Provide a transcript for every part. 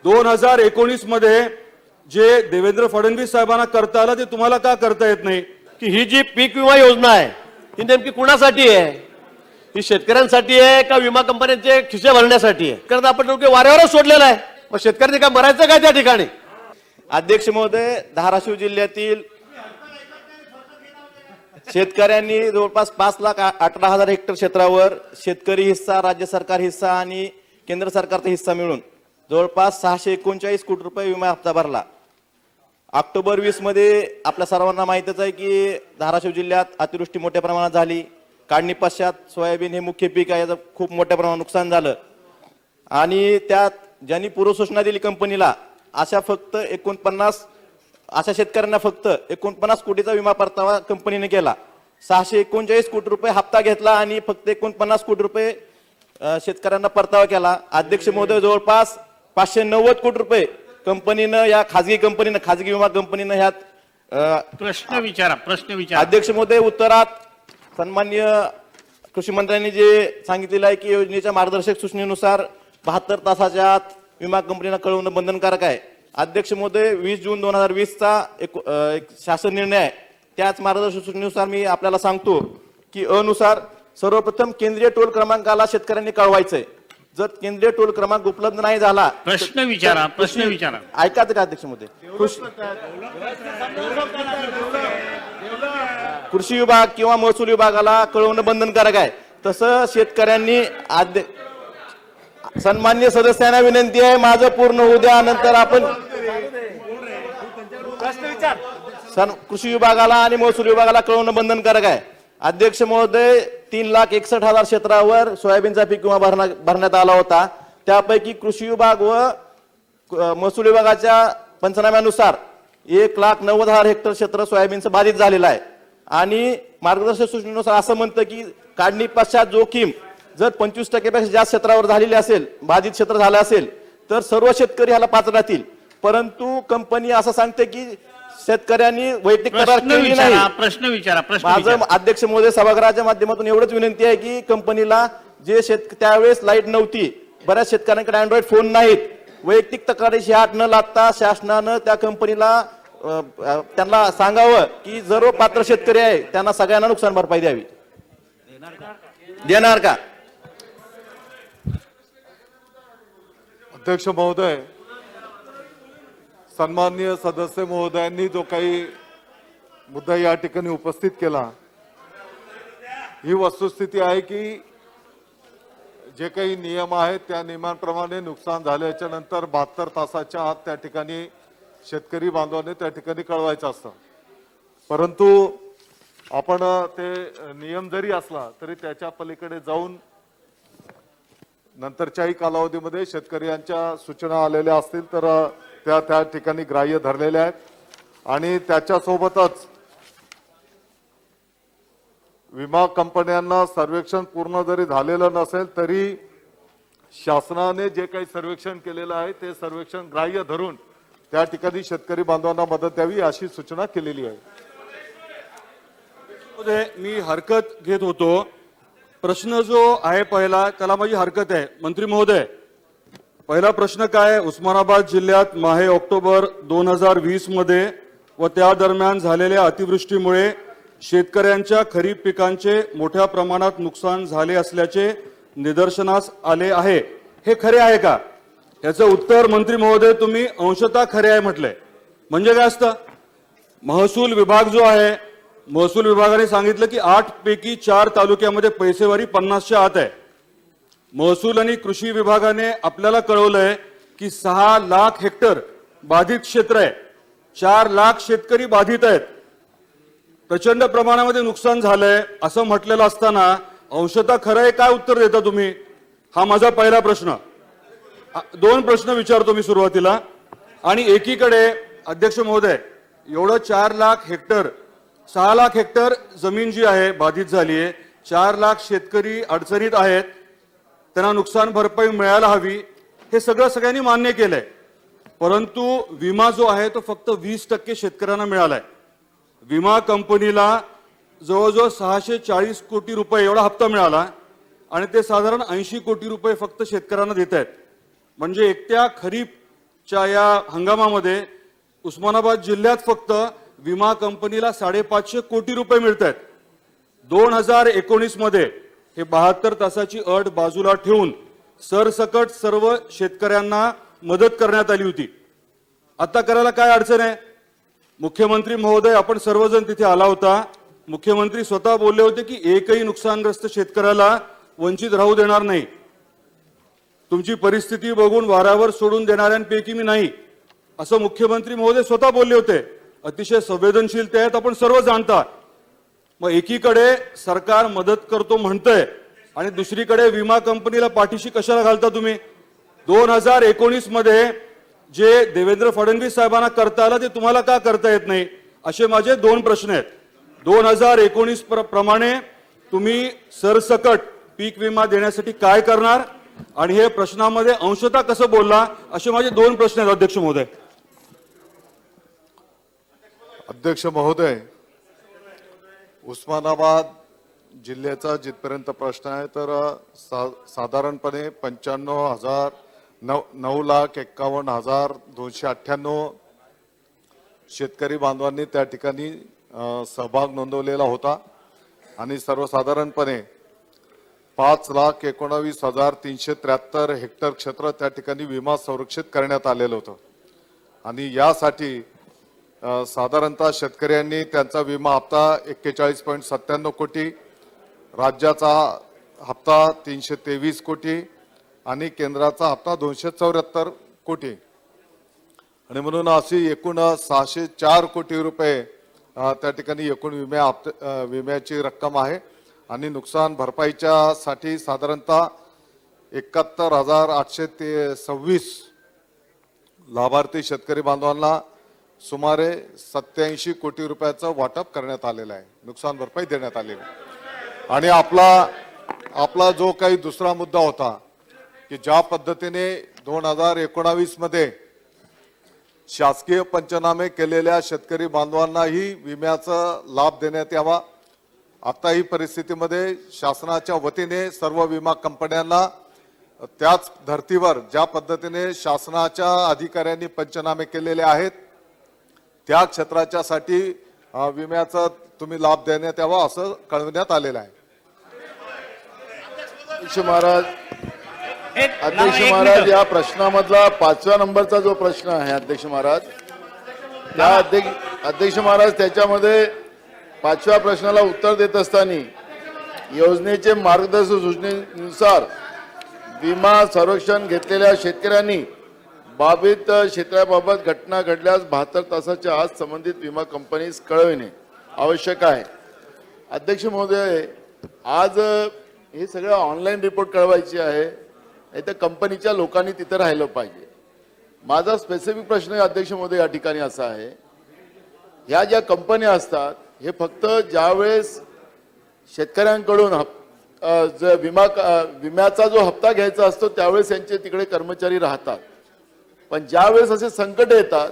2019 मध्ये जे देवेंद्र फडणवीस साहेबांना करता आलं ते तुम्हाला का करता येत नाही? की ही जी पीक विमा योजना आहे ही नेमकी कुणासाठी आहे? ही शेतकऱ्यांसाठी आहे का विमा कंपन्यांचे खिसे भरण्यासाठी आहे? कारण आपण लोक वाऱ्यावरच सोडलेलं आहे. मग शेतकऱ्यांनी काय मरायचं काय त्या ठिकाणी? अध्यक्ष महोदय, धाराशिव जिल्ह्यातील शेतकऱ्यांनी जवळपास 5,18,000 हेक्टर क्षेत्रावर शेतकरी हिस्सा, राज्य सरकार हिस्सा आणि केंद्र सरकारचा हिस्सा मिळून जवळपास 639 कोटी रुपये विमा हप्ता भरला. ऑक्टोबर 20 मध्ये आपल्या सर्वांना माहितच आहे की धाराशिव जिल्ह्यात अतिवृष्टी मोठ्या प्रमाणात झाली. काढणी पश्चात सोयाबीन हे मुख्य पीक आहे, याचं खूप मोठ्या प्रमाणात नुकसान झालं आणि त्यात ज्यांनी पूर्वसूचना दिली कंपनीला अशा शेतकऱ्यांना फक्त 49 कोटीचा विमा परतावा कंपनीने केला. 639 कोटी रुपये हप्ता घेतला आणि फक्त 49 कोटी रुपये शेतकऱ्यांना परतावा केला. अध्यक्ष महोदय, जवळपास 590 कोटी रुपये कंपनीनं या खाजगी विमा कंपनीनं ह्यात प्रश्न विचारा. अध्यक्ष महोदय, उत्तरात सन्माननीय कृषी मंत्र्यांनी जे सांगितलेलं आहे की योजनेच्या मार्गदर्शक सूचनेनुसार 72 तासाच्या आत विमा कंपनीला कळवणं बंधनकारक आहे. अध्यक्ष महोदय, 20 जून 2020 चा एक शासन निर्णय आहे. त्याच मार्गदर्शक सूचनेनुसार मी आपल्याला सांगतो की अनुसार सर्वप्रथम केंद्रीय टोल क्रमांकाला शेतकऱ्यांनी कळवायचंय. जर केंद्रीय टोल क्रमांक उपलब्ध नाही झाला प्रश्न विचारा. ऐका तर अध्यक्ष महोदय, कृषी विभाग किंवा महसूल विभागाला कळवणं बंधनकारक आहे. तसं शेतकऱ्यांनी सन्मान्य सदस्यांना विनंती आहे, माझं पूर्ण होऊ द्या, नंतर आपण कृषी विभागाला आणि महसूल विभागाला कळवणं बंधनकारक आहे. अध्यक्ष महोदय, 3,61,000 क्षेत्रावर सोयाबीनचा पीक विमा भरण्यात आला होता. त्यापैकी कृषी विभाग व महसूल विभागाच्या पंचनाम्यानुसार 1,90,000 हेक्टर क्षेत्र सोयाबीनचं बाधित झालेलं आहे आणि मार्गदर्शक सूचनेनुसार असं म्हणतं की काढणी पश्चात जोखीम जर 25% पेक्षा जास्त क्षेत्रावर झालेली असेल, बाधित क्षेत्र झालं असेल तर सर्व शेतकरी ह्याला पात्र राहतील. परंतु कंपनी असं सांगते की शेतकऱ्यांनी वैयक्तिक तक्रार केली नाही. प्रश्न विचारा. माझं अध्यक्ष महोदय सभागृहाच्या माध्यमातून एवढंच विनंती आहे की कंपनीला त्यावेळेस लाईट नव्हती, बऱ्याच शेतकऱ्यांकडे अँड्रॉइड फोन नाहीत, वैयक्तिक तक्रारीची हात न लागता शासनानं त्या कंपनीला त्यांना सांगावं की सर्व पात्र शेतकरी आहे त्यांना सगळ्यांना नुकसान भरपाई द्यावी. देणार का? अध्यक्ष महोदय, सन्माननीय सदस्य महोदयांनी जो काही मुद्दा या ठिकाणी उपस्थित केला, ही वस्तुस्थिती आहे की जे काही नियम आहेत त्या नियमांप्रमाणे नुकसान झाल्याच्या नंतर 72 तासाच्या आत त्या ठिकाणी शेतकरी बांधवांनी त्या ठिकाणी कळवायचं असतं. परंतु आपण ते नियम जरी असला तरी त्याच्या पलीकडे जाऊन नंतरच्याही कालावधीमध्ये शेतकऱ्यांच्या सूचना आलेल्या असतील तर त्या ठिकाणी ग्राह्य धरलेल्या आहेत आणि त्याच्यासोबतच विमा कंपन्यांना सर्वेक्षण पूर्ण जरी झालेलं नसेल तरी शासनाने जे काही सर्वेक्षण केलेलं आहे ते सर्वेक्षण ग्राह्य धरून त्या ठिकाणी शेतकरी बांधवांना मदत द्यावी अशी सूचना केलेली आहे. मी हरकत घेत होतो. प्रश्न जो आहे पहिला त्याला माझी हरकत आहे. मंत्री महोदय, पहिला प्रश्न काय? उस्मानाबाद जिल्ह्यात माहे ऑक्टोबर 2020 मध्ये व त्या दरम्यान झालेल्या अतिवृष्टीमुळे शेतकऱ्यांच्या खरीप पिकांचे मोठ्या प्रमाणात नुकसान झाले असल्याचे निदर्शनास आले आहे. हे खरे आहे का? याचं उत्तर मंत्री महोदय तुम्ही अंशतः खरे आहे म्हटलंय. म्हणजे काय असतं? महसूल विभाग जो आहे, महसूल विभागाने सांगितलं की 8 पैकी 4 तालुक्यामध्ये पैसेवारी 50च्या आत आहे. महसूल आणि कृषी विभागाने आपल्याला कळवलंय की 6 लाख हेक्टर बाधित क्षेत्र आहे, 4 लाख शेतकरी बाधित आहेत, प्रचंड प्रमाणामध्ये नुकसान झालंय असं म्हटलेलं असताना अंशतः खरं आहे काय उत्तर देता तुम्ही? हा माझा पहिला प्रश्न. 2 प्रश्न विचारतो मी सुरुवातीला. आणि एकीकडे अध्यक्ष महोदय, एवढं 4 लाख हेक्टर 6 लाख हेक्टर जमीन जी आहे बाधित झाली आहे, 4 लाख शेतकरी अडचणीत आहेत, त्यांना नुकसान भरपाई मिळायला हवी, हे सगळ्यांनी मान्य केलंय. परंतु विमा जो आहे तो फक्त 20% शेतकऱ्यांना मिळालाय. विमा कंपनीला जवळजवळ 640 कोटी रुपये एवढा हप्ता मिळाला आणि ते साधारण 80 कोटी रुपये फक्त शेतकऱ्यांना देत आहेत. म्हणजे एकट्या खरीप च्या या हंगामामध्ये उस्मानाबाद जिल्ह्यात फक्त विमा कंपनीला 550 कोटी रुपये मिळत आहेत. 2019 मध्ये हे 72 तासाची अट बाजूला ठेवून सरसकट सर्व शेतकऱ्यांना मदत करण्यात आली होती. आता करायला काय अडचण आहे? मुख्यमंत्री महोदय, आपण सर्वजण तिथे आला होता. मुख्यमंत्री स्वतः बोलले होते की एकही नुकसानग्रस्त शेतकऱ्याला वंचित राहू देणार नाही. तुमची परिस्थिती बघून वाऱ्यावर सोडून देणाऱ्यांपैकी मी नाही, असं मुख्यमंत्री महोदय स्वतः बोलले होते. अतिशय संवेदनशील ते आहेत, आपण सर्व जाणता. मग एकीकडे सरकार मदत करतो म्हणतंय आणि दुसरीकडे विमा कंपनीला पाठीशी कशाला घालता तुम्ही? 2019 मध्ये जे देवेंद्र फडणवीस साहेबांना करता आलं ते तुम्हाला का करता येत नाही, असे माझे 2 प्रश्न आहेत. 2019 प्रमाणे तुम्ही सरसकट पीक विमा देण्यासाठी काय करणार आणि हे प्रश्नामध्ये अंशतः कसं बोलला, असे माझे 2 प्रश्न आहेत अध्यक्ष महोदय. अध्यक्ष महोदय, उस्मानाबाद जिल्ह्याचा जिथपर्यंत प्रश्न आहे तर साधारणपणे 95,000 9,51,298 शेतकरी बांधवांनी त्या ठिकाणी सहभाग नोंदवलेला होता आणि सर्वसाधारणपणे 5,19,373 हेक्टर क्षेत्र त्या ठिकाणी विमा संरक्षित करण्यात आलेलं होतं आणि यासाठी साधारणतः शेतकऱ्यांनी त्यांचा विमा हप्ता 41.97 कोटी, राज्याचा हप्ता 323 कोटी आणि केंद्राचा हप्ता 274 कोटी आणि म्हणून अशी एकूण 604 कोटी रुपये त्या ठिकाणी एकूण विम्याची रक्कम आहे आणि नुकसान भरपाईच्या साठी साधारणतः 71,826 लाभार्थी शेतकरी बांधवांना सुमारे 87 कोटी रुपयाचं वाटप करण्यात आलेलं आहे, नुकसान भरपाई देण्यात आलेली आहे. आणि आपला जो काही दुसरा मुद्दा होता की ज्या पद्धतीने 2019 मध्ये शासकीय पंचनामे केलेल्या शेतकरी बांधवांनाही विम्याचा लाभ देण्यात यावा. आता ही परिस्थितीमध्ये शासनाच्या वतीने सर्व विमा कंपन्यांना त्याच धर्तीवर ज्या पद्धतीने शासनाच्या अधिकाऱ्यांनी पंचनामे केलेले आहेत त्या क्षेत्राच्या साठी विम्याचा तुम्ही लाभ देण्यात यावा असं कळवण्यात आलेलं आहे. अध्यक्ष महाराज, एक महाराज, या प्रश्नामधला 5व्या नंबरचा जो प्रश्न आहे अध्यक्ष महाराज, त्या अध्यक्ष महाराज त्याच्यामध्ये 5व्या प्रश्नाला उत्तर देत असताना योजनेचे मार्गदर्शक सूचनेनुसार विमा संरक्षण घेतलेल्या शेतकऱ्यांनी बाधित क्षेत्राबाबत घटना घडल्यास 72 तासाच्या आत संबंधित विमा कंपनीस कळविणे आवश्यक आहे. अध्यक्ष महोदय, आज हे सगळं ऑनलाईन रिपोर्ट कळवायची आहे, नाही तर कंपनीच्या लोकांनी तिथे राहिलं पाहिजे. माझा स्पेसिफिक प्रश्न अध्यक्ष महोदय या ठिकाणी असा आहे, ह्या ज्या कंपन्या असतात हे फक्त ज्यावेळेस शेतकऱ्यांकडून विम्याचा जो हप्ता घ्यायचा असतो त्यावेळेस यांचे तिकडे कर्मचारी राहतात, पण ज्यावेळेस असे संकट येतात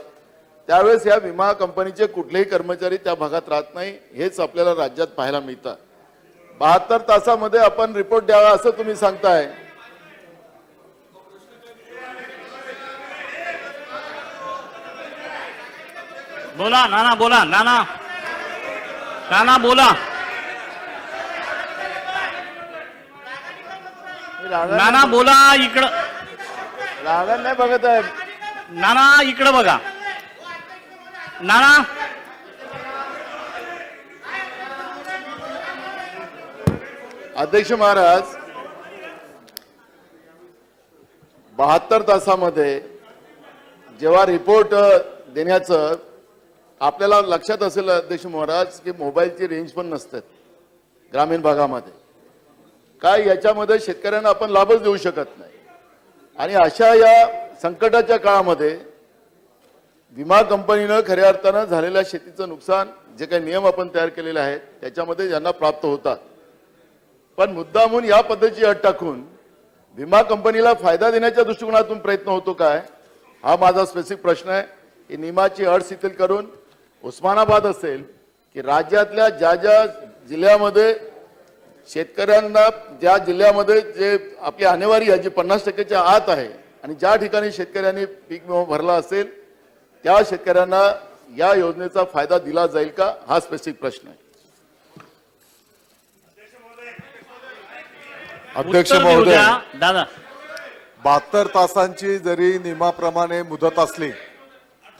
त्यावेळेस या विमा कंपनीचे कुठलेही कर्मचारी त्या भागात राहत नाही. हेच आपल्याला राज्यात पाहायला मिळतं. 72 तासामध्ये आपण रिपोर्ट द्यावा असं तुम्ही सांगताय. बोला नाना, बोला नाना, नाना बोला नाना, बोला इकडं. रागण नाही बघत आहे नाना इकडं बघा. नाना अध्यक्ष महाराज, 72 तासामध्ये जेव्हा रिपोर्ट देण्याचं आपल्याला लक्षात असेल अध्यक्ष महाराज की मोबाईलची रेंज पण नसतात ग्रामीण भागामध्ये, काय याच्यामध्ये शेतकऱ्यांना आपण लाभच देऊ शकत नाही. आणि अशा या संकटाच्या काळामध्ये विमा कंपनीनं खऱ्या अर्थानं झालेल्या शेतीचं नुकसान जे काही नियम आपण तयार केलेले आहेत त्याच्यामध्ये ज्यांना प्राप्त होतात, पण मुद्दामून या पद्धतीची अट टाकून विमा कंपनीला फायदा देण्याच्या दृष्टिकोनातून प्रयत्न होतो काय, हा माझा स्पेसिफिक प्रश्न आहे. की नियमाची अट शिथिल करून उस्मानाबाद असेल की राज्यातल्या ज्या ज्या जिल्ह्यामध्ये शेतकऱ्यांना ज्या जिल्ह्यामध्ये जे आपली आणेवारी आहे जी 50% आत आहे आणि ज्या ठिकाणी शेतकऱ्यांनी पीक विमा भरला असेल त्या शेतकऱ्यांना या योजनेचा फायदा दिला जाईल का, हा स्पेसिफिक प्रश्न आहे. अध्यक्ष उत्तर देऊ महोदय, द्या दादा. 72 तासांची जरी नियमाप्रमाणे मुदत असली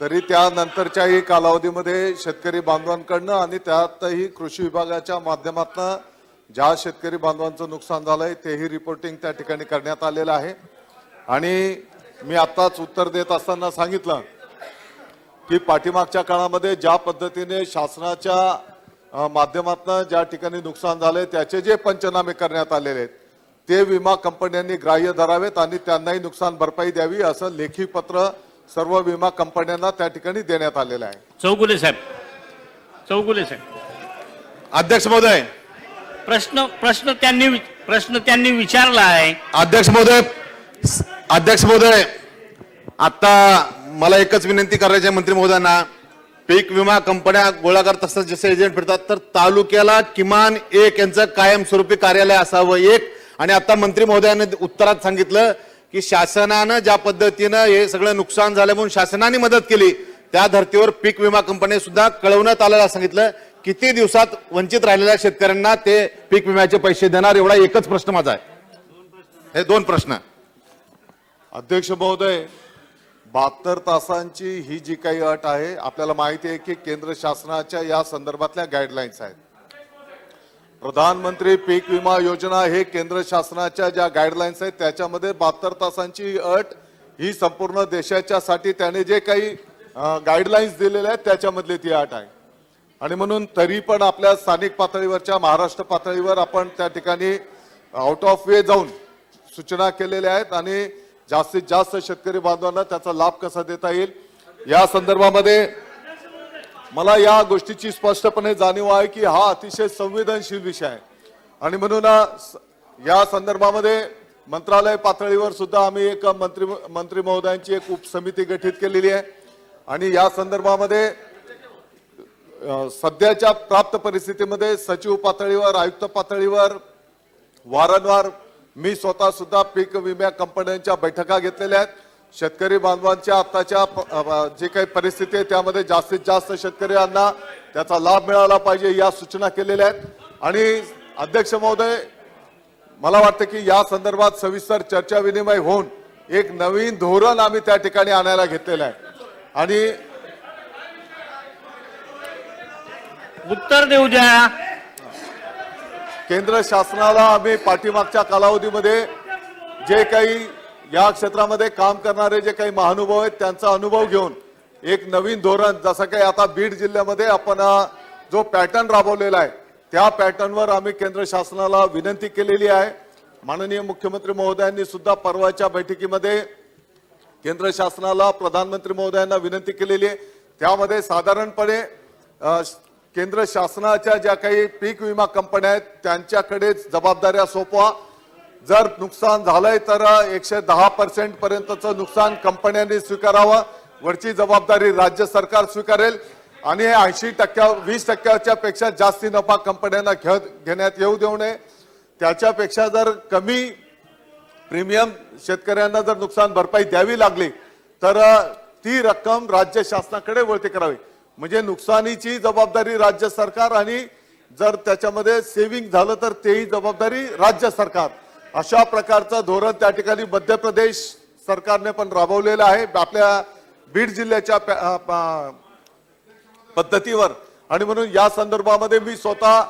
तरी त्यानंतरच्याही कालावधीमध्ये शेतकरी बांधवांकडनं आणि त्यातही कृषी विभागाच्या माध्यमातून ज्या शेतकरी बांधवांचं नुकसान झालंय तेही रिपोर्टिंग त्या ठिकाणी करण्यात आलेलं आहे. आणि मी आत्ताच उत्तर देत असताना सांगितलं की पाठीमागच्या काळामध्ये ज्या पद्धतीने शासनाच्या माध्यमातून ज्या ठिकाणी नुकसान झालंय त्याचे जे पंचनामे करण्यात आलेले आहेत ते विमा कंपन्यांनी ग्राह्य धरावेत आणि त्यांनाही नुकसान भरपाई द्यावी असं लेखी पत्र सर्व विमा कंपन्यांना त्या ठिकाणी देण्यात आलेलं आहे. चौगुले साहेब, चौगुले साहेब, अध्यक्ष महोदय, प्रश्न त्यांनी विचारला आहे. अध्यक्ष महोदय, आता मला एकच विनंती करायची आहे मंत्री महोदयांना. पीक विमा कंपन्या गोळा करत असतात जसे एजंट फिरतात, तर तालुक्याला किमान एक यांचं कायमस्वरूपी कार्यालय असावं एक. आणि आता मंत्री महोदयाने उत्तरात सांगितलं की शासनानं ज्या पद्धतीनं हे सगळं नुकसान झालं म्हणून शासनाने मदत केली त्या धर्तीवर पीक विमा कंपनी सुद्धा कळवण्यात आलेलं सांगितलं. किती दिवसात वंचित राहिलेल्या शेतकऱ्यांना ते पीक विम्याचे पैसे देणार, एवढा एकच प्रश्न माझा आहे. हे दोन प्रश्न. अध्यक्ष महोदय, 72 तासांची ही जी काही अट आहे आपल्याला माहिती आहे की केंद्र शासनाच्या या संदर्भातल्या गाईडलाईन्स आहेत. प्रधानमंत्री पीक विमा योजना हे केंद्र शासनाच्या ज्या गाईडलाईन्स आहेत त्याच्यामध्ये 72 तासांची अट ही संपूर्ण देशाच्यासाठी त्याने जे काही गाईडलाईन्स दिलेल्या आहेत त्याच्यामधली ती अट आहे. आणि म्हणून तरी पण आपल्या स्थानिक पातळीवरच्या महाराष्ट्र पातळीवर आपण त्या ठिकाणी आउट ऑफ वे जाऊन सूचना केलेल्या आहेत आणि जास्तीत जास्त शेतकरी बांधवांना त्याचा लाभ कसा देता येईल या संदर्भामध्ये मला या गोष्टीची स्पष्टपणे जाणीव आहे की हा अतिशय संवेदनशील विषय आहे. आणि म्हणून या संदर्भामध्ये मंत्रालय पातळीवर सुद्धा आम्ही एक मंत्री महोदयांची एक उपसमिती गठीत केलेली आहे. आणि या संदर्भामध्ये सध्याच्या प्राप्त परिस्थितीमध्ये सचिव पातळीवर, आयुक्त पातळीवर वारंवार मी स्वतः सुद्धा पीक विमा कंपन्यांच्या बैठका घेतलेल्या आहेत. शेतकरी बांधवांच्या आताच्या जे काही परिस्थिती आहे त्यामध्ये जास्तीत जास्त शेतकऱ्यांना त्याचा लाभ मिळाला पाहिजे या सूचना केलेल्या आहेत. आणि अध्यक्ष महोदय, मला वाटतं की या संदर्भात सविस्तर चर्चा विनिमय होऊन एक नवीन धोरण आम्ही त्या ठिकाणी आणायला घेतलेलं आहे. आणि उत्तर देऊ द्या. केंद्र शासनाला आम्ही पाठीमागच्या कालावधीमध्ये जे काही या क्षेत्रामध्ये काम करणारे जे काही महानुभाव आहेत त्यांचा अनुभव घेऊन एक नवीन धोरण, जसं काही आता बीड जिल्ह्यामध्ये आपण जो पॅटर्न राबवलेला आहे त्या पॅटर्नवर आम्ही केंद्र शासनाला विनंती केलेली आहे. माननीय मुख्यमंत्री महोदयांनी सुद्धा परवाच्या बैठकीमध्ये केंद्र शासनाला, प्रधानमंत्री महोदयांना विनंती केलेली आहे. त्यामध्ये साधारणपणे केंद्र शासनाच्या ज्या काही पीक विमा कंपन्या आहेत त्यांच्याकडे जबाबदाऱ्या सोपवा. जर नुकसान झालंय तर 110% पर्यंतचं नुकसान कंपन्यांनी स्वीकारावं, वरची जबाबदारी राज्य सरकार स्वीकारेल. आणि 80%, 20%च्या पेक्षा जास्ती नफा कंपन्यांना घेण्यात येऊ देऊ नये. त्याच्यापेक्षा जर कमी प्रीमियम शेतकऱ्यांना जर नुकसान भरपाई द्यावी लागली तर ती रक्कम राज्य शासनाकडे वळती करावी. म्हणजे नुकसानीची जबाबदारी राज्य सरकार आणि जर त्याच्यामध्ये सेव्हिंग झालं तर तेही जबाबदारी राज्य सरकार. अशा प्रकारचं धोरण त्या ठिकाणी मध्य प्रदेश सरकारने पण राबवलेलं आहे आपल्या बीड जिल्ह्याच्या पद्धतीवर. आणि म्हणून या संदर्भामध्ये मी स्वतः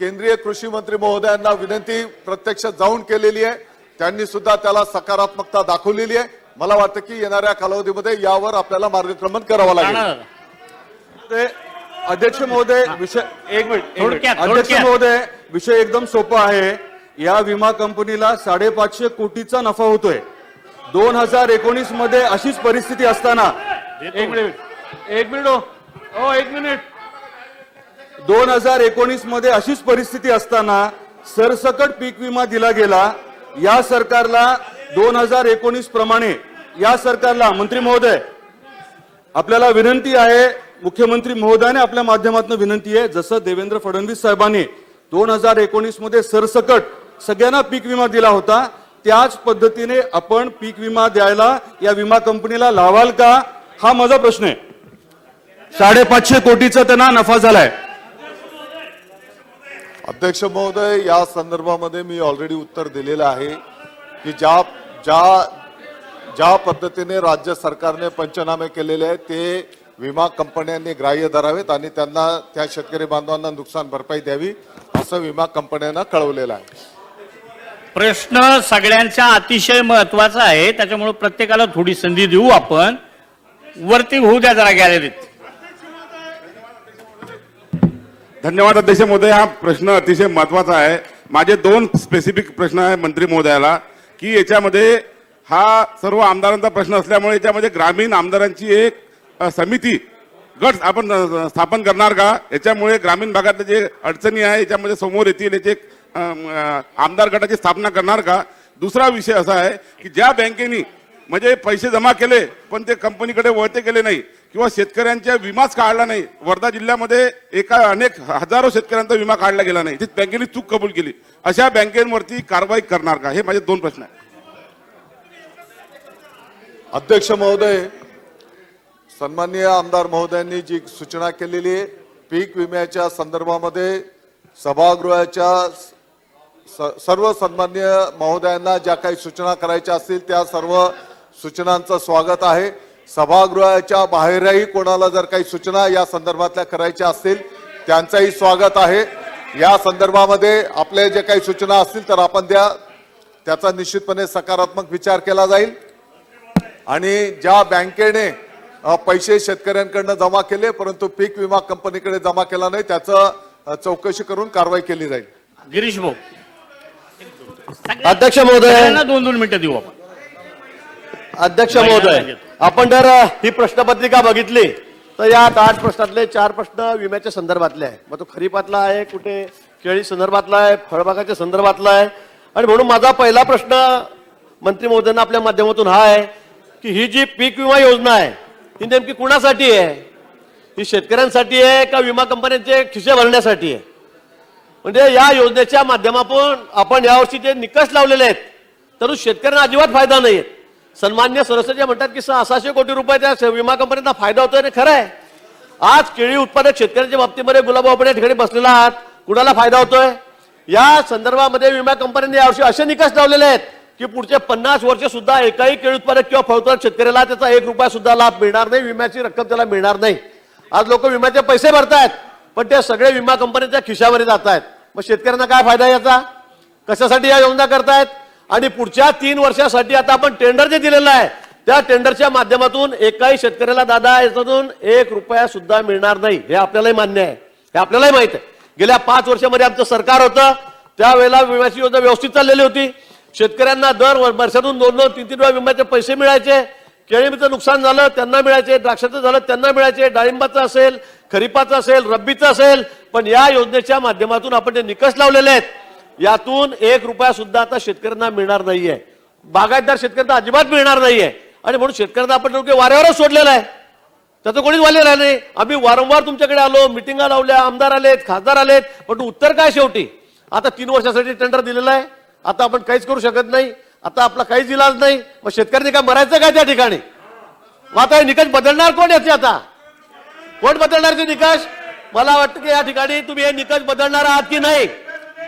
केंद्रीय कृषी मंत्री महोदयांना विनंती प्रत्यक्ष जाऊन केलेली आहे. त्यांनी सुद्धा त्याला सकारात्मकता दाखवलेली आहे. मला वाटतं की येणाऱ्या कालावधीमध्ये यावर आपल्याला मार्गक्रमण करावं लागेल. अध्यक्ष महोदय, विषय एक मिनिट. थोडक्यात. अध्यक्ष महोदय, विषय एकदम सोपा आहे. या विमा कंपनीला 550 कोटीचा नफा होतोय. 2019 मध्ये अशीच परिस्थिती असताना 2019 मध्ये अशीच परिस्थिती असताना सरसकट पीक विमा दिला गेला. या सरकारला 2019 प्रमाणे या सरकारला, मंत्री महोदय आपल्याला विनंती आहे, मुख्यमंत्री महोदयाने आपल्या माध्यमातून विनंती आहे, जसं देवेंद्र फडणवीस साहेबांनी 2019 मध्ये सरसकट सगळ्यांना पीक विमा दिला होता त्याच पद्धतीने आपण पीक विमा द्यायला या विमा कंपनीला लावाल का, हा माझा प्रश्न आहे. 550 कोटीचा त्यांना नफा झालाय. अध्यक्ष महोदय, या संदर्भामध्ये मी ऑलरेडी उत्तर दिलेलं आहे की ज्या ज्या ज्या पद्धतीने राज्य सरकारने पंचनामे केलेले आहेत ते विमा कंपन्यांनी ग्राह्य धरावेत आणि त्यांना त्या शेतकरी बांधवांना नुकसान भरपाई द्यावी असं विमा कंपन्यांना कळवलेलं आहे. प्रश्न सगळ्यांचा अतिशय महत्वाचा आहे, त्याच्यामुळे प्रत्येकाला थोडी संधी देऊ आपण. वरती होऊ द्या जरा गॅलरीत. धन्यवाद अध्यक्ष महोदय. हा प्रश्न अतिशय महत्वाचा आहे. माझे 2 स्पेसिफिक प्रश्न आहे मंत्री महोदयाला की याच्यामध्ये हा सर्व आमदारांचा प्रश्न असल्यामुळे याच्यामध्ये ग्रामीण आमदारांची एक समिती गट आपण स्थापन करणार का? याच्यामुळे ग्रामीण भागातले जे अडचणी आहे याच्यामध्ये समोर येतील, याचे आमदार गटाची स्थापना करणार का? दुसरा विषय असा आहे की ज्या बँकेनी म्हणजे पैसे जमा केले पण ते कंपनीकडे वळते केले नाही किंवा शेतकऱ्यांच्या विमाच काढला नाही. वर्धा जिल्ह्यामध्ये अनेक हजारो शेतकऱ्यांचा विमा काढला गेला नाही, बँकेने चूक कबूल केली. अशा बँकेवरती कारवाई करणार का? हे माझे 2 प्रश्न आहेत. अध्यक्ष महोदय, सन्माननीय आमदार महोदयांनी जी सूचना केलेली आहे पीक विम्याच्या संदर्भामध्ये सभागृहाच्या सर्व सन्माननीय महोदयांना ज्या काही सूचना करायच्या असतील त्या सर्व सूचनांचं स्वागत आहे. सभागृहाच्या बाहेरही कोणाला जर काही सूचना या संदर्भातल्या करायच्या असतील त्यांचंही स्वागत आहे. या संदर्भामध्ये आपले जे काही सूचना असतील तर आपण द्या, त्याचा निश्चितपणे सकारात्मक विचार केला जाईल. आणि ज्या बँकेने पैसे शेतकऱ्यांकडनं जमा केले परंतु पीक विमा कंपनीकडे जमा केला नाही त्याचं चौकशी करून कारवाई केली जाईल. गिरीश भाऊ, अध्यक्ष महोदय, 2 मिनिटं देऊ आपण. अध्यक्ष महोदय, आपण जर ही प्रश्नपत्रिका बघितली तर यात 8 प्रश्नातले 4 प्रश्न विम्याच्या संदर्भातले आहे. मग तो खरीपातला आहे, कुठे केळी संदर्भातला आहे, फळबागाच्या संदर्भातला आहे. आणि म्हणून माझा पहिला प्रश्न मंत्री महोदयांना आपल्या माध्यमातून हा आहे की ही जी पीक विमा योजना आहे ही नेमकी कुणासाठी आहे? ही शेतकऱ्यांसाठी आहे का विमा कंपन्यांचे खिसे भरण्यासाठी आहे? म्हणजे या योजनेच्या माध्यमातून आपण यावर्षी जे निकष लावलेले आहेत तर शेतकऱ्यांना अजिबात फायदा नाही आहे. सन्मान्य सदस्य म्हणतात की 600 कोटी रुपयाच्या विमा कंपन्यांना फायदा होतोय. खरं आहे. आज केळी उत्पादक शेतकऱ्यांच्या बाबतीमध्ये गुलाबराव आपण या ठिकाणी बसलेला आहात, कुणाला फायदा होतोय? या संदर्भामध्ये विमा कंपन्यांनी यावर्षी असे निकष लावलेले आहेत की पुढचे 50 वर्ष सुद्धा एकाही केळी उत्पादक किंवा फळ उत्पादक शेतकऱ्याला त्याचा 1 रुपया सुद्धा लाभ मिळणार नाही, विम्याची रक्कम त्याला मिळणार नाही. आज लोक विम्याचे पैसे भरतायत पण ते सगळे विमा कंपन्यांच्या खिशावर जात आहेत. मग शेतकऱ्यांना काय फायदा याचा? कशासाठी या योजना करतायत? आणि पुढच्या 3 वर्षासाठी आता आपण टेंडर जे दिलेलं आहे त्या टेंडरच्या माध्यमातून एकाही शेतकऱ्याला दादा याच्यातून 1 रुपया सुद्धा मिळणार नाही. हे आपल्यालाही मान्य आहे, हे आपल्यालाही माहित आहे. गेल्या 5 वर्षामध्ये आमचं सरकार होतं त्यावेळेला विम्याची योजना व्यवस्थित चाललेली होती. शेतकऱ्यांना दर वर्षातून 2-2, 3-3 वेळा विम्याचे पैसे मिळायचे. केळीचं नुकसान झालं त्यांना मिळायचे, द्राक्षाचं झालं त्यांना मिळायचे, डाळिंबाचं असेल, खरीपाचं असेल, रब्बीचं असेल. पण या योजनेच्या माध्यमातून आपण जे निकष लावलेले आहेत यातून 1 रुपया सुद्धा आता शेतकऱ्यांना मिळणार नाहीये. बागायतदार शेतकऱ्यांना अजिबात मिळणार नाहीये. आणि म्हणून शेतकऱ्यांना आपण वाऱ्यावरच सोडलेलं आहे, त्याचं कोणीच वाले राहिले नाही. आम्ही वारंवार तुमच्याकडे आलो, मिटिंगा लावल्या, आमदार आलेत, खासदार आलेत, पण उत्तर काय शेवटी? आता 3 वर्षासाठी टेंडर दिलेलं आहे, आता आपण काहीच करू शकत नाही, आता आपला काहीच इलाज नाही. मग शेतकऱ्यांनी काय मरायचं काय त्या ठिकाणी? मग आता हे निकष बदलणार कोण याचे? आता कोण बदलणार ते निकष? मला वाटतं की या ठिकाणी तुम्ही हे निकष बदलणार आहात की नाही?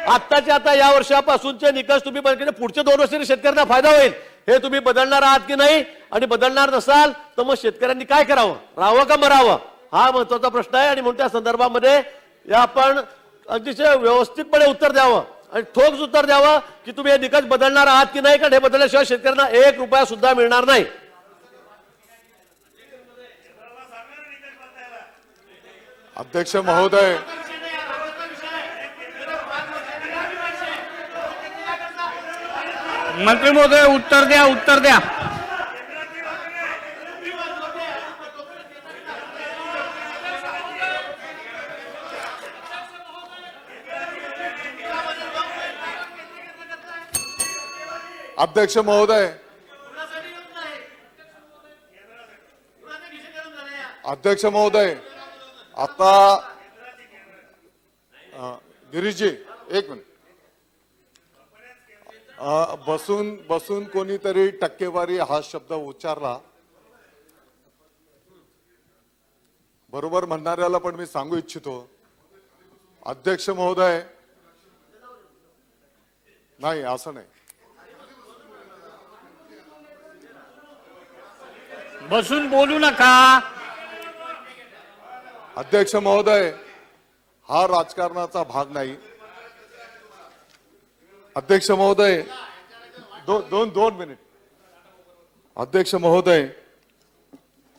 आत्ताच्या आता या वर्षापासूनचे निकष तुम्ही पुढचे 2 वर्षांनी शेतकऱ्यांना फायदा होईल हे तुम्ही बदलणार आहात की नाही? आणि बदलणार नसाल तर मग शेतकऱ्यांनी काय करावं, राहावं का मरावं, हा महत्वाचा प्रश्न आहे. आणि म्हणून त्या संदर्भामध्ये या आपण अतिशय व्यवस्थितपणे उत्तर द्यावं आणि ठोस उत्तर द्यावं की तुम्ही हे निकष बदलणार आहात की नाही, कारण हे बदलल्याशिवाय शेतकऱ्यांना 1 रुपया सुद्धा मिळणार नाही. अध्यक्ष महोदय, मंत्री महोदय उत्तर द्या, उत्तर द्या. अध्यक्ष महोदय, अध्यक्ष महोदय, आता गिरीशजी 1 मिनिट. बसून बसून कोणीतरी टक्केवारी हा शब्द उच्चारला. बरोबर म्हणणाऱ्याला पण मी सांगू इच्छितो, अध्यक्ष महोदय, नाही असं नाही. बसून बोलू नका. अध्यक्ष महोदय, हा राजकारणाचा भाग नाही. अध्यक्ष महोदय, दोन मिनिट. अध्यक्ष महोदय,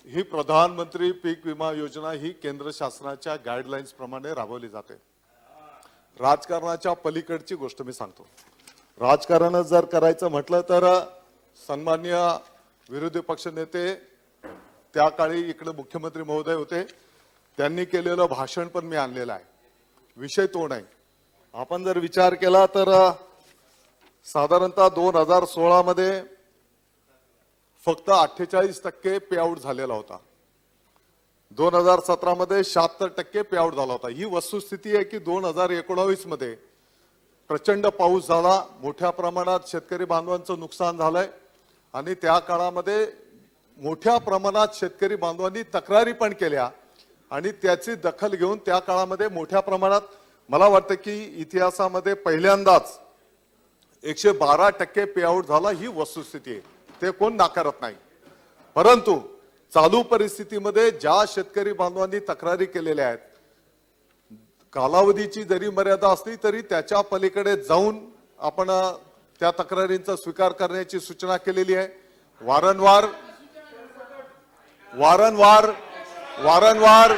ही प्रधानमंत्री पीक विमा योजना ही केंद्र शासनाच्या गाईडलाईन्स प्रमाणे राबवली जाते. राजकारणाच्या पलीकडची गोष्ट मी सांगतो. राजकारण जर करायचं म्हटलं तर सन्माननीय विरोधी पक्ष नेते त्या काळी इकडे मुख्यमंत्री महोदय होते, त्यांनी केलेलं भाषण पण मी आणलेलं आहे. विषय तो नाही. आपण जर विचार केला तर साधारणतः 2016 मध्ये फक्त 48% पे आउट झालेला होता. 2017 मध्ये 76% पे आउट झाला होता. ही वस्तुस्थिती आहे की 2019 मध्ये प्रचंड पाऊस झाला, मोठ्या प्रमाणात शेतकरी बांधवांचं नुकसान झालंय आणि त्या काळामध्ये मोठ्या प्रमाणात शेतकरी बांधवांनी तक्रारी पण केल्या आणि त्याची दखल घेऊन त्या काळामध्ये मोठ्या प्रमाणात, मला वाटतं की इतिहासामध्ये पहिल्यांदाच 112% पे आउट झाला. ही वस्तुस्थिती आहे, ते कोण नाकारत नाही. परंतु चालू परिस्थितीमध्ये ज्या शेतकरी बांधवांनी तक्रारी केलेल्या आहेत, कालावधीची जरी मर्यादा असली तरी त्याच्या पलीकडे जाऊन आपण त्या तक्रारींचा स्वीकार करण्याची सूचना केलेली आहे. वारंवार वारंवार वारंवार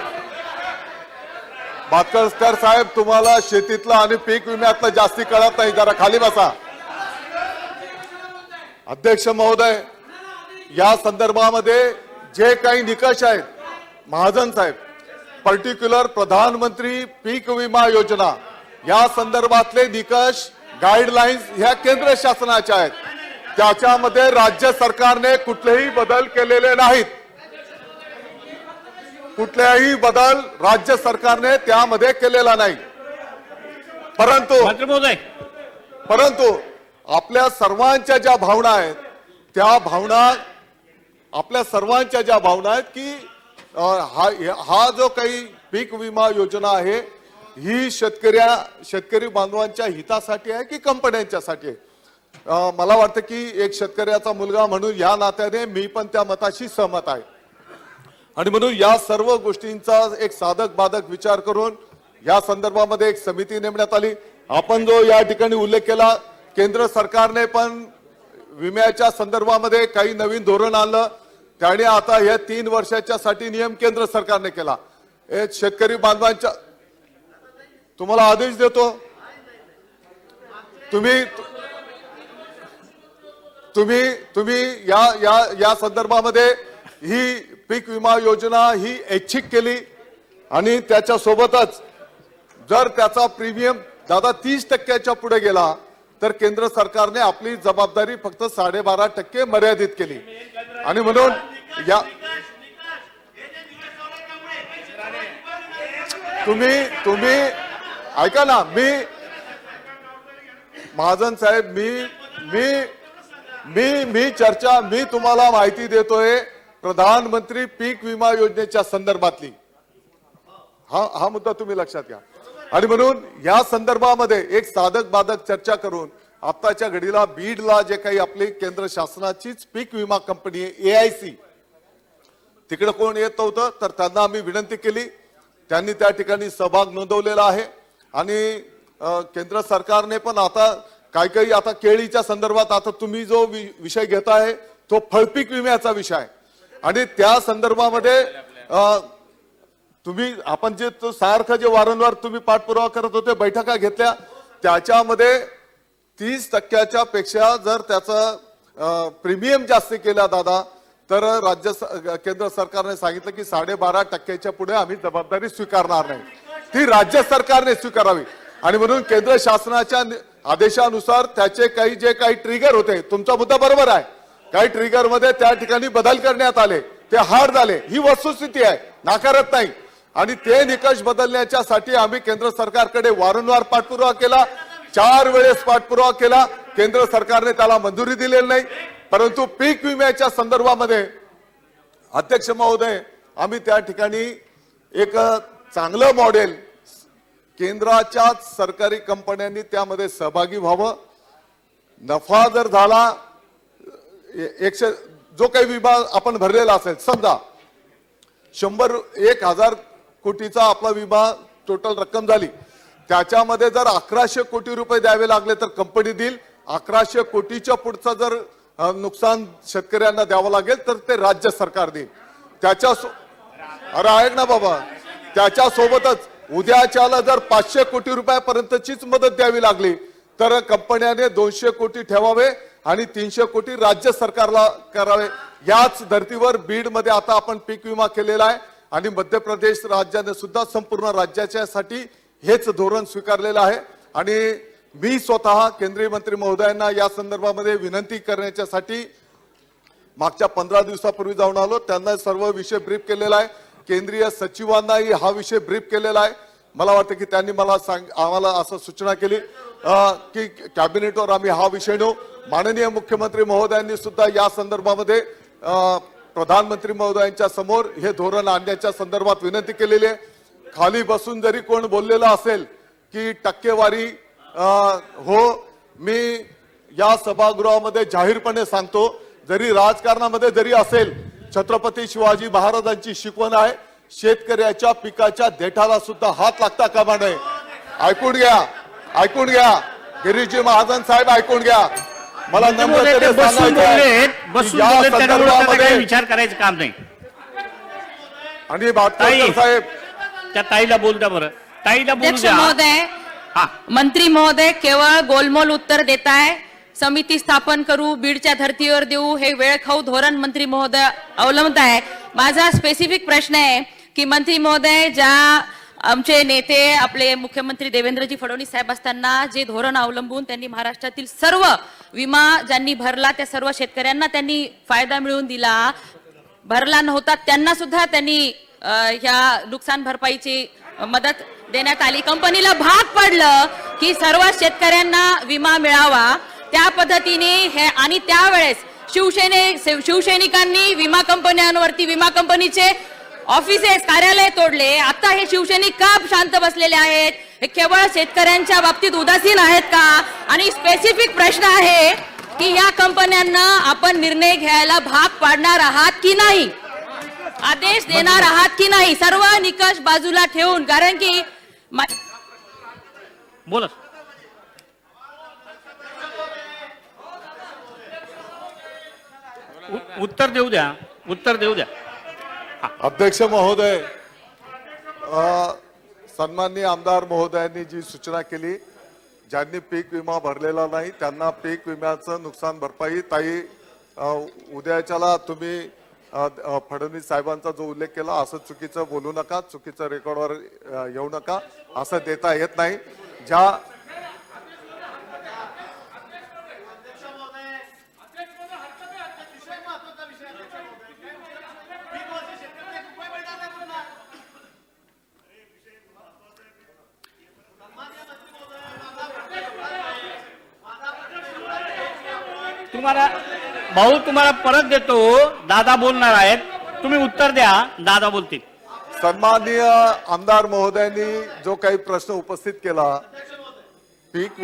बातकर साहेब, तुम्हाला शेतीतलं आणि पीक विम्यातलं जास्ती कळत नाही, जरा खाली बसा. अध्यक्ष महोदय, या संदर्भामध्ये जे काही निकष आहेत, महाजन साहेब, पर्टिक्युलर प्रधानमंत्री पीक विमा योजना या संदर्भातले निकष, गाईडलाईन्स ह्या केंद्र शासनाच्या आहेत. त्याच्यामध्ये राज्य सरकारने कुठलेही बदल केलेले नाहीत. कुठल्याही बदल राज्य सरकारने त्यामध्ये केलेला नाही. मंत्री महोदय, परंतु आपल्या सर्वांच्या ज्या भावना आहेत, त्या भावना आपल्या सर्वांच्या ज्या भावना आहेत की हा जो काही पीक विमा योजना आहे ही शेतकरी बांधवांच्या हितासाठी आहे की कंपन्यांच्यासाठी आहे. मला वाटतं की एक शेतकऱ्याचा मुलगा म्हणून या नात्याने मी पण त्या मताशी सहमत आहे. आणि म्हणून या सर्व गोष्टींचा एक साधक बाधक विचार करून या संदर्भामध्ये एक समिती नेमण्यात आली. आपण जो या ठिकाणी उल्लेख केला, केंद्र सरकारने पण विम्याच्या संदर्भामध्ये काही नवीन धोरण आणलं. त्याने आता या 3 वर्षाच्या साठी नियम केंद्र सरकारने केला. शेतकरी बांधवांच्या, तुम्हाला आदेश देतो, तुम्ही या संदर्भामध्ये ही पीक विमा योजना ही ऐच्छिक केली आणि त्याच्या सोबतच जर त्याचा प्रीमियम दादा 30% पुढे गेला तर केंद्र सरकारने आपली जबाबदारी फक्त 12.5% मर्यादित केली. आणि म्हणून या तुम्ही ऐका ना, महाजन साहेब, मी तुम्हाला माहिती देतोय प्रधानमंत्री पीक विमा योजनेच्या संदर्भातली. हा मुद्दा तुम्ही लक्षात घ्या. आणि म्हणून या संदर्भामध्ये एक साधक बाधक चर्चा करून आताच्या घडीला बीडला जे काही आपली केंद्र शासनाचीच पीक विमा कंपनी आहे AIC, तिकडे कोण येत होतं तर त्यांना आम्ही विनंती केली. त्यांनी त्या ठिकाणी सहभाग नोंदवलेला आहे. आणि केंद्र सरकारने पण आता काही आता केळीच्या संदर्भात आता तुम्ही जो विषय घेताय तो फळपीक विम्याचा विषय आहे. आणि त्या संदर्भामध्ये आपण जे सारखं जे वारंवार तुम्ही पाठपुरावा करत होते, बैठका घेतल्या, त्याच्यामध्ये 30% पेक्षा जर त्याचा प्रीमियम जास्त केला दादा तर केंद्र सरकारने सांगितलं की 12.5% पुढे आम्ही जबाबदारी स्वीकारणार नाही. ती राज्य सरकारने स्वीकारावी. आणि म्हणून केंद्र शासनाच्या आदेशानुसार त्याचे जे काही ट्रिगर होते, तुमचा मुद्दा बरोबर आहे, काही ट्रिगर मध्ये त्या ठिकाणी बदल करण्यात आले, ते हार्ड झाले. ही वस्तुस्थिती आहे, नाकारत नाही. आणि ते निकष बदलण्याच्यासाठी आम्ही केंद्र सरकारकडे वारंवार पाठपुरावा केला. 4 वेळेस पाठपुरावा केला, केंद्र सरकारने त्याला मंजुरी दिलेली नाही. परंतु पीक विम्याच्या संदर्भामध्ये अध्यक्ष महोदय, आम्ही त्या ठिकाणी एक चांगलं मॉडेल, केंद्राच्या सरकारी कंपन्यांनी त्यामध्ये सहभागी व्हावं. नफा जर झाला 100 जो काही विमा आपण भरलेला असेल, समजा 1,000 कोटीचा आपला विमा टोटल रक्कम झाली, त्याच्यामध्ये जर 1100 कोटी रुपये द्यावे लागले तर कंपनी देईल. 1100 कोटीच्या पुढचं जर नुकसान शेतकऱ्यांना द्यावं लागेल तर ते राज्य सरकार देईल. अरे ऐक ना बाबा, त्याच्या सोबतच उद्याच्याला जर 500 कोटी रुपयापर्यंतचीच मदत द्यावी लागली तर कंपन्याने 200 कोटी ठेवावे आणि 300 कोटी राज्य सरकारला करावे. याच धर्तीवर बीड मध्ये आता आपण पीक विमा केलेला आहे आणि मध्य प्रदेश राज्याने सुद्धा संपूर्ण राज्याच्या साठी हेच धोरण स्वीकारलेलं आहे. आणि मी स्वतः केंद्रीय मंत्री महोदयांना या संदर्भामध्ये विनंती करण्यासाठी मागच्या 15 दिवसापूर्वी जाऊन आलो. त्यांना सर्व विषय ब्रीफ केलेला आहे. केंद्रीय सचिवांनाही हा विषय ब्रीफ केलेला आहे. मला वाटतं की त्यांनी मला आम्हाला असं सूचना केली की कॅबिनेटवर आम्ही हा विषय नेऊ. माननीय मुख्यमंत्री महोदयांनी सुद्धा या संदर्भामध्ये प्रधानमंत्री महोदयांच्या समोर हे धोरण आणण्याच्या संदर्भात विनंती केलेली आहे. खाली बसून जरी कोण बोललेलं असेल की टक्केवारी हो, मी या सभागृहामध्ये जाहीरपणे सांगतो, जरी राजकारणामध्ये जरी असेल, छत्रपती शिवाजी महाराजांची शिकवण आहे, शेतकऱ्याच्या पिकाच्या देठाला सुद्धा हात लागता कामा नये. ऐकून घ्या, ऐकून घ्या, गिरीजी महाजन साहेब ऐकून घ्या. मला नम्रतेने सांगायचं आहे की या संदर्भामध्ये विचार करायचं काम नाही. आणि भाटकर साहेब, त्या ताईला बोल द्या बरं, ताईला बोलू अध्यक्ष द्या. महोदय, हा, मंत्री महोदय केवळ गोलमोल उत्तर देताय. समिती स्थापन करू, बीडच्या धर्तीवर देऊ, हे वेळखाऊ धोरण मंत्री महोदय अवलंबत आहे. माझा स्पेसिफिक प्रश्न आहे की मंत्री महोदय, ज्या आमचे नेते आपले मुख्यमंत्री देवेंद्रजी फडणवीस साहेब असताना जे धोरण अवलंबून त्यांनी महाराष्ट्रातील सर्व विमा ज्यांनी भरला त्या सर्व शेतकऱ्यांना त्यांनी फायदा मिळवून दिला, भरला नव्हता त्यांना सुद्धा त्यांनी ह्या नुकसान भरपाईची मदत देण्यात आली. कंपनीला भाग पडलं की सर्व शेतकऱ्यांना विमा मिळावा. त्या पद्धतीने हे, आणि त्यावेळेस शिवसैनिकांनी विमा कंपन्यांवरती, विमा कंपनीचे ऑफिसेस, कार्यालय तोडले. आता हे शिवसैनिक का शांत बसलेले आहेत? हे केवळ शेतकऱ्यांच्या बाबतीत उदासीन आहेत का? आणि स्पेसिफिक प्रश्न आहे की या कंपन्यांना आपण निर्णय घ्यायला भाग पाडणार आहात की नाही, आदेश देणार आहात की नाही, सर्व निकष बाजूला ठेवून. कारण की बोला. उत्तर देऊ द्या, उत्तर देऊ द्या. अध्यक्ष महोदय, सन्माननीय आमदार महोदयांनी जी सूचना केली, ज्यांनी पीक विमा भरलेला नाही त्यांना पीक विम्याचं नुकसान भरपाई, ताई उद्याच्याला तुम्ही फडणवीस साहेबांचा जो उल्लेख केला असं चुकीचं बोलू नका, चुकीचं रेकॉर्डवर येऊ नका, असं देता येत नाही. ज्या तुम्हाला भाऊ, तुम्हाला परत देतो, दादा बोलणार आहेत, तुम्ही उत्तर द्या, दादा बोलतील. सन्माननीय आमदार महोदयांनी जो काही प्रश्न उपस्थित केला, पीक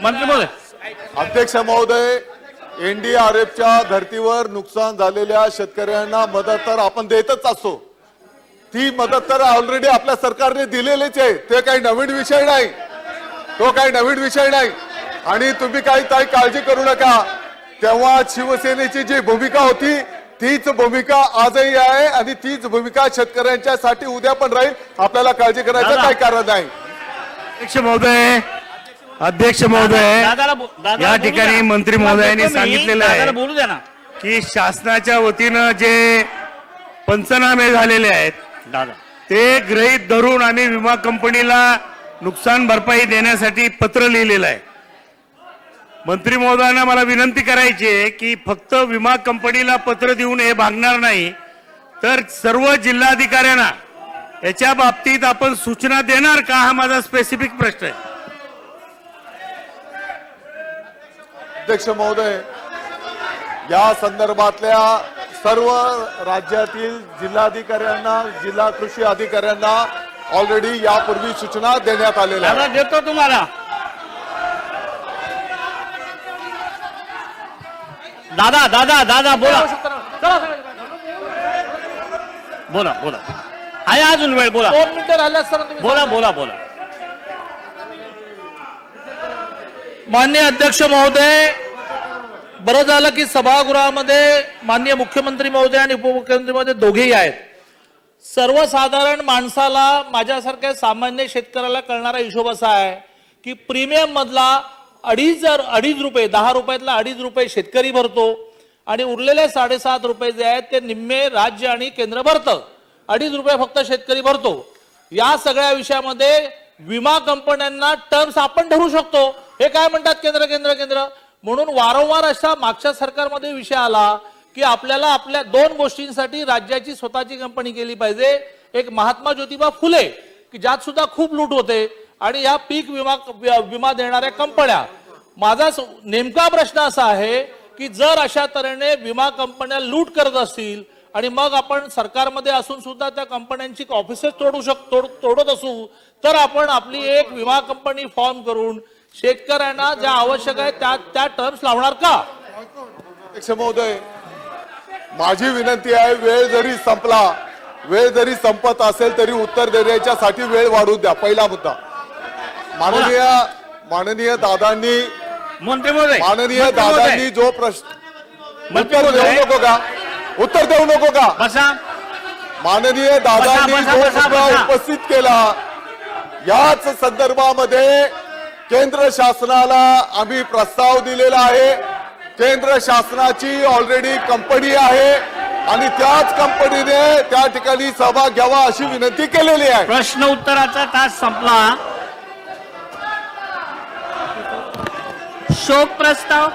मंत्री महोदय, अध्यक्ष महोदय, एनडीआरएफच्या धर्तीवर नुकसान झालेल्या शेतकऱ्यांना मदत तर आपण देतच असतो. ती मदत तर ऑलरेडी आपल्या सरकारने दिलेलीच आहे. ते काही नवीन विषय नाही, तो काही नवीन विषय नाही. आणि तुम्ही काही काळजी करू नका. तेव्हा शिवसेनेची जी भूमिका होती तीच भूमिका आजही आहे आणि तीच भूमिका शेतकऱ्यांच्या साठी उद्या पण राहील. आपल्याला काळजी करायचं काही कारण नाही. अध्यक्ष महोदय, दादाला या ठिकाणी बोलू द्या. मंत्री महोदयांनी दादाला सांगितलेलं आहे बोलू द्या ना. की शासनाच्या वतीनं जे पंचनामे झालेले आहेत दादा, ते गृहीत धरून आम्ही विमा कंपनीला नुकसान भरपाई देण्यासाठी पत्र लिहिलेलं आहे. मंत्री महोदयांना मला विनंती करायची आहे की फक्त विमा कंपनीला पत्र देऊन हे भागणार नाही, तर सर्व जिल्हाधिकाऱ्यांना याच्या बाबतीत आपण सूचना देणार का, हा माझा स्पेसिफिक प्रश्न आहे. अध्यक्ष महोदय, या संदर्भातल्या सर्व राज्यातील जिल्हाधिकाऱ्यांना, जिल्हा कृषी अधिकाऱ्यांना ऑलरेडी यापूर्वी सूचना देण्यात आलेल्या आहेत. दादा देतो तुम्हाला. दादा दादा दादा बोला बोला बोला. आहे अजून वेळ, बोला. 2 मिनिटं राहिल्या सर. बोला बोला बोला. माननीय अध्यक्ष महोदय, बरं झालं की सभागृहामध्ये माननीय मुख्यमंत्री महोदय आणि उपमुख्यमंत्री महोदय दोघेही आहेत. सर्वसाधारण माणसाला, माझ्यासारख्या सामान्य शेतकऱ्याला कळणारा हिशोब असा आहे की प्रीमियम मधला 2.5 रुपये, 10 रुपयातला 2.5 रुपये शेतकरी भरतो आणि उरलेले 7.5 रुपये जे आहेत ते निम्मे राज्य आणि केंद्र भरतं. 2.5 रुपये फक्त शेतकरी भरतो. या सगळ्या विषयामध्ये विमा कंपन्यांना टर्म्स आपण ठरवू शकतो. हे काय म्हणतात केंद्र केंद्र केंद्र म्हणून वारंवार अशा मागच्या सरकारमध्ये विषय आला की आपल्याला आपल्या 2 गोष्टींसाठी राज्याची स्वतःची कंपनी केली पाहिजे. एक महात्मा ज्योतिबा फुले की ज्यात सुद्धा खूप लूट होते, आणि या पीक विमा देणाऱ्या कंपन्या. माझा नेमका प्रश्न असा आहे की जर अशा तऱ्हेने विमा कंपन्या लूट करत असतील आणि मग आपण सरकारमध्ये असून सुद्धा त्या कंपन्यांची ऑफिसेस तोडत असू, तर आपण आपली एक विमा कंपनी फॉर्म करून शेतकऱ्यांना ज्या आवश्यक आहे त्या टर्म्स लावणार का? अध्यक्ष महोदय, माझी विनंती आहे, वेळ जरी संपत असेल तरी उत्तर देण्याच्यासाठी वेळ वाढू द्या. पहिला मुद्दा. माननीय दादांनी मंत्री महोदय जो प्रश्न उत्तर देऊ नको का बसा. माननीय दादांनी जो मुद्दा उपस्थित केला, याच संदर्भामध्ये केंद्र शासनाला आम्ही प्रस्ताव दिलेला आहे. केंद्र शासनाची ऑलरेडी कंपनी आहे आणि त्याच कंपनीने त्या ठिकाणी सहभाग घ्यावा अशी विनंती केलेली आहे. प्रश्न उत्तराचा तास संपला. शोक प्रस्ताव.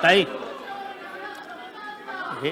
ताई हे